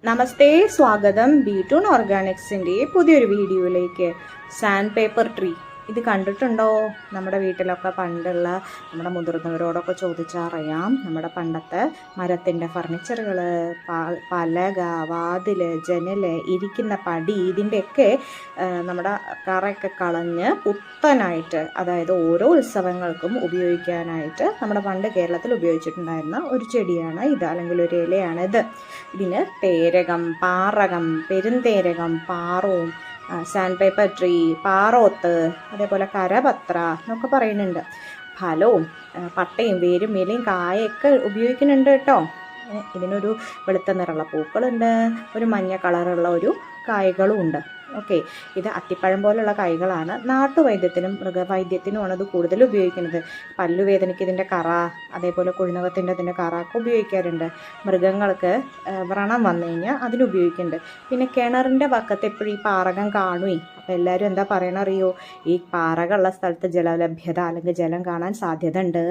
നമസ്തേ, സ്വാഗതം ബി2 ഓർഗാനിക്സിൻ്റെ പുതിയൊരു വീഡിയോയിലേക്ക്. സാൻഡ് പേപ്പർ ട്രീ ഇത് കണ്ടിട്ടുണ്ടോ? നമ്മുടെ വീട്ടിലൊക്കെ പണ്ടുള്ള നമ്മുടെ മുതിർന്നവരോടൊക്കെ ചോദിച്ചറിയാം. നമ്മുടെ പണ്ടത്തെ മരത്തിൻ്റെ ഫർണിച്ചറുകൾ, പലക, വാതിൽ, ജനൽ, ഇരിക്കുന്ന പടി, ഇതിൻ്റെയൊക്കെ നമ്മുടെ കറയൊക്കെ കളഞ്ഞ് പുത്തനായിട്ട്, അതായത് ഓരോ ഉത്സവങ്ങൾക്കും ഉപയോഗിക്കാനായിട്ട് നമ്മുടെ പണ്ട് കേരളത്തിൽ ഉപയോഗിച്ചിട്ടുണ്ടായിരുന്ന ഒരു ചെടിയാണ് ഇത്, അല്ലെങ്കിൽ ഒരു ഇലയാണ് ഇത്. ഇതിന് Perakam, പാറകം, പെരുന്തേരകം, പാറവും, sand paper tree, Paroth, അതേപോലെ കരപത്ര എന്നൊക്കെ പറയുന്നുണ്ട്. ഫലവും പട്ടയും വേരും ഇലയും കായൊക്കെ ഉപയോഗിക്കുന്നുണ്ട് കേട്ടോ. ഇതിനൊരു വെളുത്ത നിറമുള്ള പൂക്കളുണ്ട്, ഒരു മഞ്ഞ കളറുള്ള ഒരു കായ്കളും ഉണ്ട്. ഓക്കെ, ഇത് അത്തിപ്പഴം പോലുള്ള കായ്കളാണ്. നാട്ടുവൈദ്യത്തിനും മൃഗവൈദ്യത്തിനുമാണ് ഇത് കൂടുതൽ ഉപയോഗിക്കുന്നത്. പല്ലുവേദനയ്ക്ക് ഇതിൻ്റെ കറ, അതേപോലെ കുഴിനകത്തിൻ്റെ അതിൻ്റെ കറ ഒക്കെ ഉപയോഗിക്കാറുണ്ട്. മൃഗങ്ങൾക്ക് വ്രണം വന്നു കഴിഞ്ഞാൽ അതിനുപയോഗിക്കുന്നുണ്ട്. പിന്നെ കിണറിൻ്റെ വക്കത്ത് എപ്പോഴും ഈ പാറകം കാണുകയും, അപ്പോൾ എല്ലാവരും എന്താ പറയണറിയോ, ഈ പാറകളുള്ള സ്ഥലത്ത് ജലലഭ്യത അല്ലെങ്കിൽ ജലം കാണാൻ സാധ്യത ഉണ്ട്.